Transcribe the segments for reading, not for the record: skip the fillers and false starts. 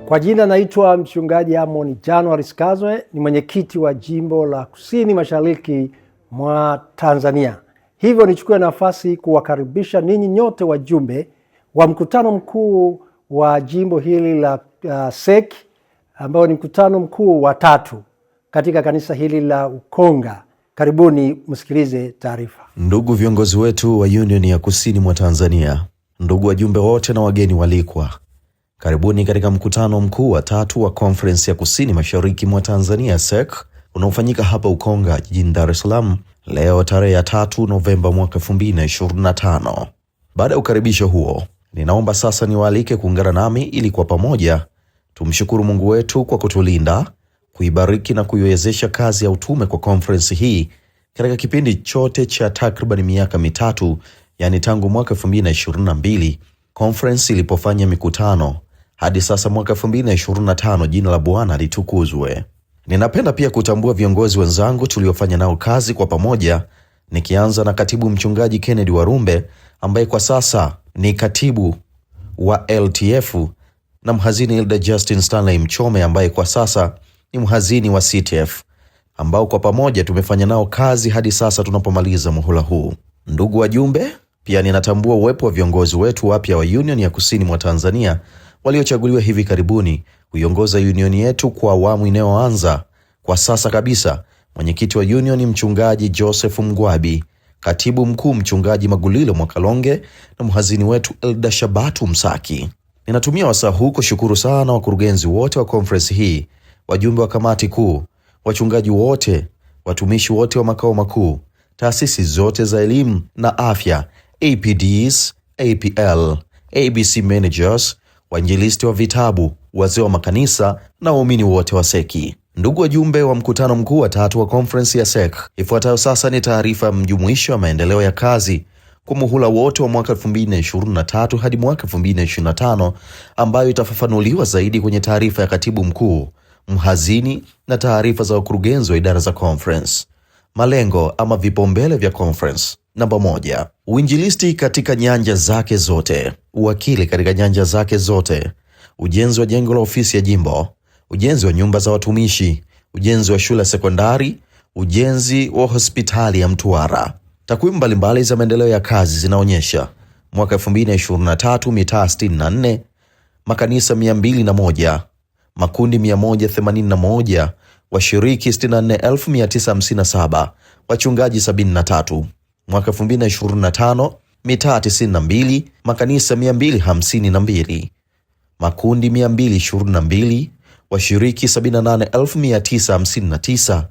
Kwa jina naitwa mchungaji Amon January Skazwe, ni mwenyekiti wa jimbo la Kusini Mashariki mwa Tanzania. Hivyo nichukue nafasi kuwakaribisha ninyi nyote wajumbe wa mkutano mkuu wa jimbo hili la SEC, ambao ni mkutano mkuu wa 3 katika kanisa hili la Ukonga. Karibuni msikilize taarifa. Ndugu viongozi wetu wa Union ya Kusini mwa Tanzania, ndugu wajumbe wote na wageni walikwa, karibuni katika mkutano mkuu wa 3 wa Conference ya Kusini Mashariki mwa Tanzania SEC, unaofanyika hapa Ukonga jijini Dar es Salaam leo tarehe ya 3 Novemba mwaka 2025. Baada ya ukaribisho huo, ninaomba sasa niwaalike kuungana nami ili kwa pamoja tumshukuru Mungu wetu kwa kutulinda, kuibariki na kuiwezesha kazi ya utume kwa conference hii katika kipindi chote cha takriban miaka 3, yani tangu mwaka 2022 conference ilipofanya mikutano hadi sasa mwaka 2025. Jina la Bwana litukuzwe. Ninapenda pia kutambua viongozi wenzangu tuliofanya nao kazi kwa pamoja, nikianza na katibu mchungaji Kennedy Warumbe ambaye kwa sasa ni katibu wa LTF, na mhazini Elder Justin Stanley Mchome ambaye kwa sasa ni mhazini wa CTF, ambao kwa pamoja tumefanya nao kazi hadi sasa tunapomaliza muhula huu. Ndugu wajumbe, pia ninatambua uwepo wa viongozi wetu wapya wa Union ya Kusini mwa Tanzania waliochaguliwa hivi karibuni kuiongoza union yetu kwa awamu inayoanza. Kwa sasa kabisa, mwenyekiti wa union mchungaji Joseph Mgwabi, katibu mkuu mchungaji Magulilo Mwakalonge na mhazini wetu Elda Shabatu Msaki. Ninatumia wasaa huu kushukuru sana wakurugenzi wote wa conference hii, wajumbe wa kamati kuu, wachungaji wote, watumishi wote wa makao makuu, taasisi zote za elimu na afya, APDs, APL, ABC managers, wainjilisti wa vitabu, wazee wa makanisa na waumini wote wa seki. Ndugu wajumbe wa mkutano mkuu wa 3 wa conference ya SEC, ifuatayo sasa ni taarifa mjumuisho ya maendeleo ya kazi kwa muhula wote wa mwaka 2023 hadi mwaka 2025, ambayo itafafanuliwa zaidi kwenye taarifa ya katibu mkuu, mhazini na taarifa za wakurugenzi wa idara za conference. Malengo ama vipaumbele vya conference. Namba 1, uinjilisti katika nyanja zake zote, uwakili katika nyanja zake zote, ujenzi wa jengo la ofisi ya jimbo, ujenzi wa nyumba za watumishi, ujenzi wa shule sekondari, ujenzi wa hospitali ya Mtwara. Takwimu mbalimbali za maendeleo ya kazi zinaonyesha mwaka 2023 mitaa 64, makanisa 201, makundi 181, washiriki 64957, wachungaji 73. Mwaka 2025 mitaa 92, makanisa 252, makundi 222, washiriki 78959,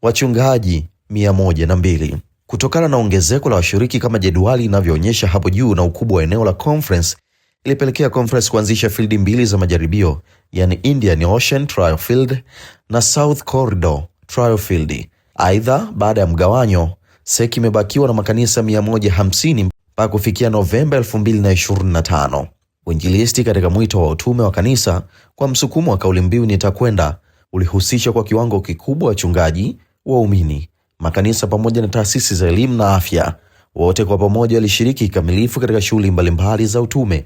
wachungaji 102. Kutokana na ongezeko la washiriki kama jedwali inavyoonyesha hapo juu na ukubwa wa eneo la conference, ilipelekea conference kuanzisha field 2 za majaribio, yani Indian Ocean Trial Field na South Corridor Trial Field. Aidha, baada ya mgawanyo, SEC imebakiwa na makanisa 150 mpaka kufikia Novemba 2025. Uinjilisti katika mwito wa utume wa kanisa kwa msukumo wa kauli mbiu nitakwenda ulihusisha kwa kiwango kikubwa wachungaji, waumini, makanisa pamoja na taasisi za elimu na afya. Wote kwa pamoja walishiriki kikamilifu katika shughuli mbalimbali za utume,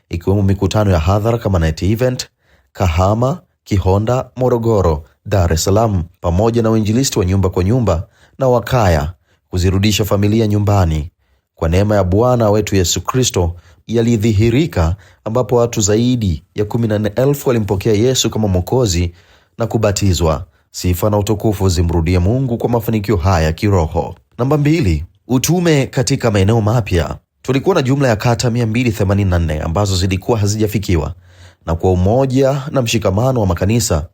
ikiwemo mikutano ya hadhara kama Night Event, Kahama, Kihonda, Morogoro, Dar es Salaam, pamoja na uinjilisti wa nyumba kwa nyumba na wakaya kuzirudisha familia nyumbani. Kwa neema ya Bwana wetu Yesu Kristo yalidhihirika, ambapo watu zaidi ya 14,000 walimpokea Yesu kama Mwokozi na kubatizwa. Sifa na utukufu zimrudie Mungu kwa mafanikio haya kiroho. Namba 2, utume katika maeneo mapya. Tulikuwa na jumla ya kata 284 ambazo zilikuwa hazijafikiwa, na kwa umoja na mshikamano wa makanisa,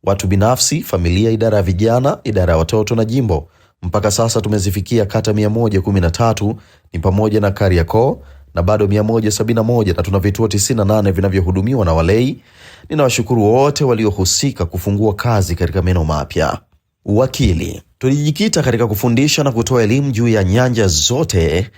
watu binafsi, familia, idara ya vijana, idara ya watoto na jimbo, mpaka sasa tumezifikia kata 113, ni pamoja na Kariakoo na bado 171, na tuna vituo 98 vinavyohudumiwa na walei. Ninawashukuru wote waliohusika kufungua kazi katika maeneo mapya. Uwakili. Tulijikita katika kufundisha na kutoa elimu juu ya nyanja zote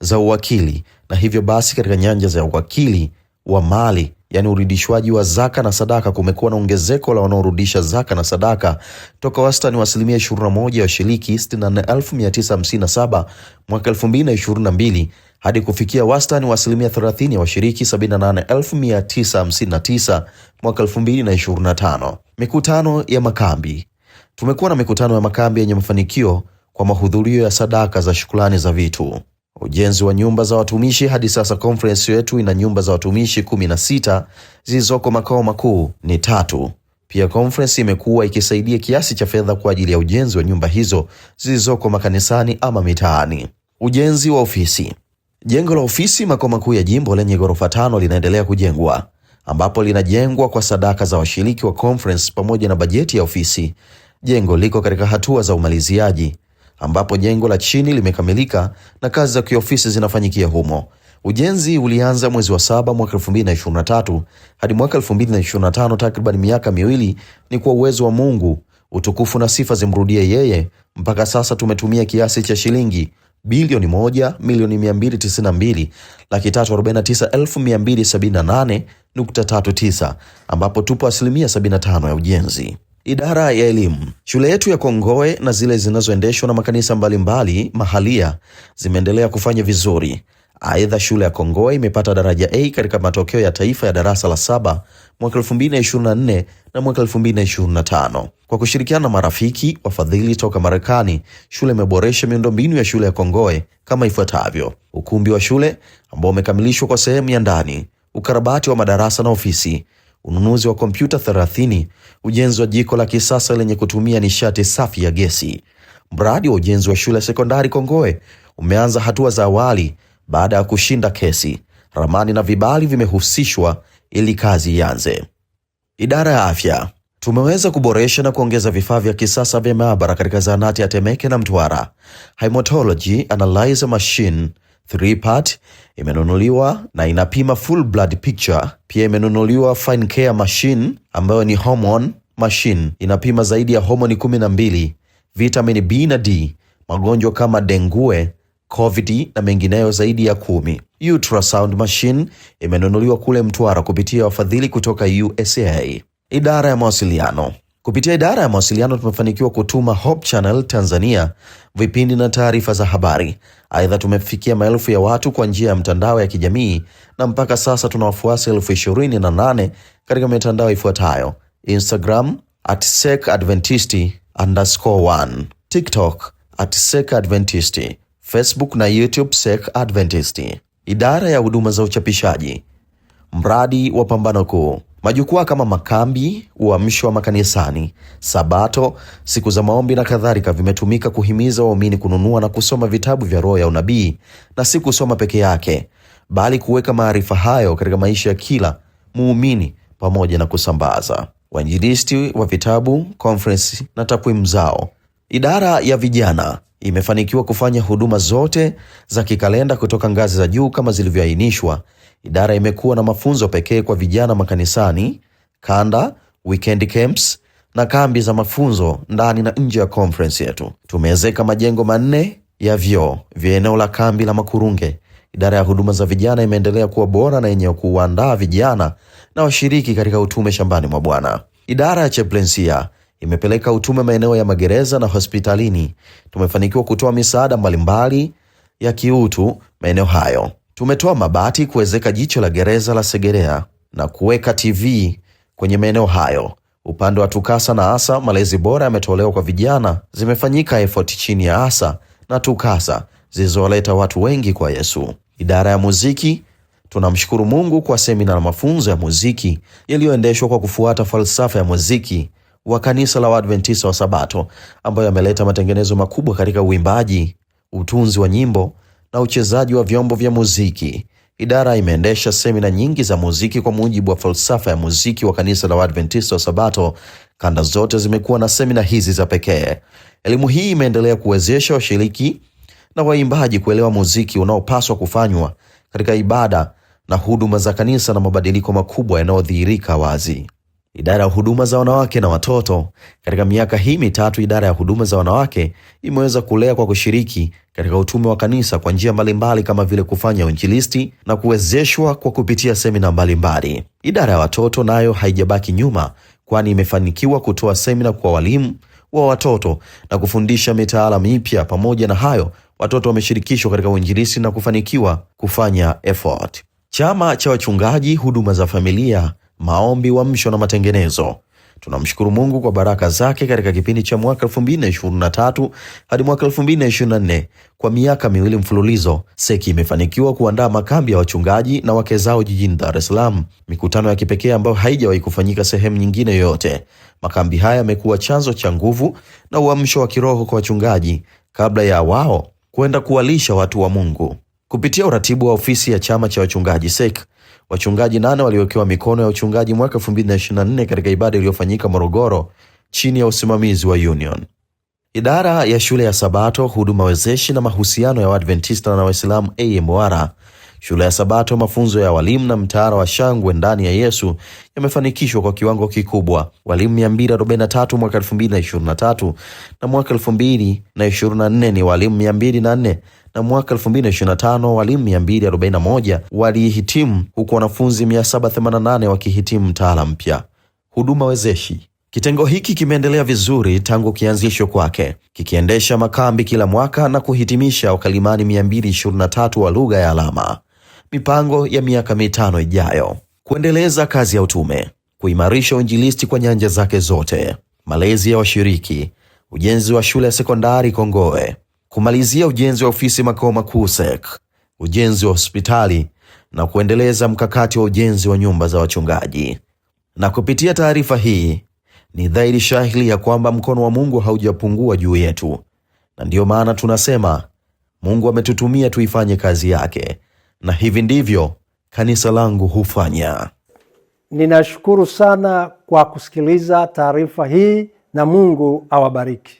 za uwakili, na hivyo basi katika nyanja za uwakili wa mali, yani urudishwaji wa zaka na sadaka, kumekuwa na ongezeko la wanaorudisha zaka na sadaka toka wastani wa 21% ya washiriki 64957 mwaka 2022 hadi kufikia wastani wa 30% ya washiriki 78,959 mwaka 2025. Mikutano ya makambi. Tumekuwa na mikutano ya makambi yenye mafanikio kwa mahudhurio ya sadaka za shukrani za vitu. Ujenzi wa nyumba za watumishi. Hadi sasa conference yetu ina nyumba za watumishi 16 zilizoko makao makuu ni 3. Pia conference imekuwa ikisaidia kiasi cha fedha kwa ajili ya ujenzi wa nyumba hizo zilizoko makanisani ama mitaani. Ujenzi wa ofisi. Jengo la ofisi makao makuu ya jimbo lenye ghorofa 5 linaendelea kujengwa, ambapo linajengwa kwa sadaka za washiriki wa conference pamoja na bajeti ya ofisi. Jengo liko katika hatua za umaliziaji, ambapo jengo la chini limekamilika na kazi za kiofisi zinafanyikia humo. Ujenzi ulianza mwezi wa 7 mwaka 2023 hadi mwaka 2025, takriban miaka miwili. Ni kwa uwezo wa Mungu, utukufu na sifa zimrudie yeye. Mpaka sasa tumetumia kiasi cha shilingi bilioni 1,292,349,278.39, ambapo tupo 75% ya ujenzi. Idara ya elimu. Shule yetu ya Kongowe na zile zinazoendeshwa na makanisa mbalimbali mahalia zimeendelea kufanya vizuri. Aidha, shule ya Kongowe imepata daraja A katika matokeo ya taifa ya darasa la 7 mwaka 2024 na mwaka 2025. Kwa kushirikiana na marafiki wafadhili toka Marekani, shule imeboresha miundombinu ya shule ya Kongowe kama ifuatavyo: ukumbi wa shule ambao umekamilishwa kwa sehemu ya ndani, ukarabati wa madarasa na ofisi, ununuzi wa kompyuta 30, ujenzi wa jiko la kisasa lenye kutumia nishati safi ya gesi. Mradi wa ujenzi wa shule ya sekondari Kongowe umeanza hatua za awali baada ya kushinda kesi. Ramani na vibali vimehusishwa ili kazi ianze. Idara ya afya. Tumeweza kuboresha na kuongeza vifaa vya kisasa vya maabara katika zahanati ya Temeke na Mtwara. Hematology analyzer machine 3-part imenunuliwa na inapima full blood picture. Pia imenunuliwa fine care machine ambayo ni hormone machine, inapima zaidi ya homoni 12, vitamini B na D, magonjwa kama dengue, COVID na mengineyo zaidi ya 10. Ultrasound machine imenunuliwa kule Mtwara kupitia wafadhili kutoka USA. Idara ya mawasiliano. Kupitia idara ya mawasiliano tumefanikiwa kutuma Hope Channel Tanzania vipindi na taarifa za habari. Aidha, tumefikia maelfu ya watu kwa njia ya mtandao ya kijamii na mpaka sasa tuna wafuasi 28,000 katika mitandao ifuatayo: Instagram @SecAdventist_1, TikTok @SecAdventist, Facebook na YouTube SecAdventist. Idara ya huduma za uchapishaji. Mradi wa Pambano Kuu. Majukwaa kama makambi, uamsho wa makanisani, sabato, siku za maombi na kadhalika vimetumika kuhimiza waumini kununua na kusoma vitabu vya roho ya unabii, na si kusoma peke yake, bali kuweka maarifa hayo katika maisha ya kila muumini pamoja na kusambaza. Wainjilisti wa vitabu, conference na takwimu zao. Idara ya vijana imefanikiwa kufanya huduma zote za kikalenda kutoka ngazi za juu kama zilivyoainishwa. Idara imekuwa na mafunzo pekee kwa vijana makanisani, kanda, weekend camps na kambi za mafunzo ndani na nje ya conference yetu. Tumeezeka majengo 4 ya vyoo vya eneo la kambi la Makurunge. Idara ya huduma za vijana imeendelea kuwa bora na yenye kuandaa vijana na washiriki katika utume shambani mwa Bwana. Idara ya chaplainsia imepeleka utume maeneo ya magereza na hospitalini. Tumefanikiwa kutoa misaada mbalimbali ya kiutu maeneo hayo. Tumetoa mabati kuwezeka jicho la gereza la Segerea na kuweka TV kwenye maeneo hayo. Upande wa Tukasa na Asa, malezi bora yametolewa kwa vijana. Zimefanyika effort chini ya Asa na Tukasa zilizowaleta watu wengi kwa Yesu. Idara ya muziki, tunamshukuru Mungu kwa semina na mafunzo ya muziki yaliyoendeshwa kwa kufuata falsafa ya muziki wa kanisa la Waadventista wa Sabato, ambayo yameleta matengenezo makubwa katika uimbaji, utunzi wa nyimbo na uchezaji wa vyombo vya muziki. Idara imeendesha semina nyingi za muziki kwa mujibu wa falsafa ya muziki wa kanisa la Waadventista wa Sabato. Kanda zote zimekuwa na semina hizi za pekee. Elimu hii imeendelea kuwezesha washiriki na waimbaji kuelewa muziki unaopaswa kufanywa katika ibada na huduma za kanisa na mabadiliko makubwa yanayodhihirika wazi. Idara ya huduma za wanawake na watoto. Katika miaka hii 3, idara ya huduma za wanawake imeweza kulea kwa kushiriki katika utume wa kanisa kwa njia mbalimbali kama vile kufanya uinjilisti na kuwezeshwa kwa kupitia semina mbalimbali. Idara ya watoto nayo haijabaki nyuma, kwani imefanikiwa kutoa semina kwa walimu wa watoto na kufundisha mitaala mipya. Pamoja na hayo, watoto wameshirikishwa katika uinjilisti na kufanikiwa kufanya effort. Chama cha wachungaji, huduma za familia, maombi, uamsho na matengenezo. Tunamshukuru Mungu kwa baraka zake katika kipindi cha mwaka 2023 hadi mwaka 2024. Kwa miaka miwili mfululizo, SEC imefanikiwa kuandaa makambi ya wachungaji na wake zao jijini Dar es Salaam, mikutano ya kipekee ambayo haijawahi kufanyika sehemu nyingine yoyote. Makambi haya yamekuwa chanzo cha nguvu na uamsho wa kiroho kwa wachungaji kabla ya wao kwenda kuwalisha watu wa Mungu. Kupitia uratibu wa ofisi ya chama cha wachungaji SEC, wachungaji 8 waliwekewa mikono ya uchungaji mwaka 2024 katika ibada iliyofanyika Morogoro chini ya usimamizi wa Union. Idara ya shule ya Sabato, huduma wezeshi na mahusiano ya Waadventista na Waislamu AMWR, shule ya Sabato, mafunzo ya walimu na mtaala wa shangwe ndani ya Yesu yamefanikishwa kwa kiwango kikubwa. Walimu 243 mwaka 2023 na mwaka 2024 ni walimu 204 na mwaka 2025 walimu 241 walihitimu, huku wanafunzi 788 wakihitimu mtaala mpya. Huduma wezeshi. Kitengo hiki kimeendelea vizuri tangu kianzishwa kwake, kikiendesha makambi kila mwaka na kuhitimisha wakalimani 223 wa lugha ya alama. Mipango ya miaka 5 ijayo: kuendeleza kazi ya utume, kuimarisha uinjilisti kwa nyanja zake zote, malezi ya washiriki, ujenzi wa shule ya sekondari Kongowe, kumalizia ujenzi wa ofisi makao makuu SEC, ujenzi wa hospitali na kuendeleza mkakati wa ujenzi wa nyumba za wachungaji. Na kupitia taarifa hii ni dhahiri shahiri ya kwamba mkono wa Mungu haujapungua juu yetu, na ndiyo maana tunasema Mungu ametutumia tuifanye kazi yake, na hivi ndivyo kanisa langu hufanya. Ninashukuru sana kwa kusikiliza taarifa hii na Mungu awabariki.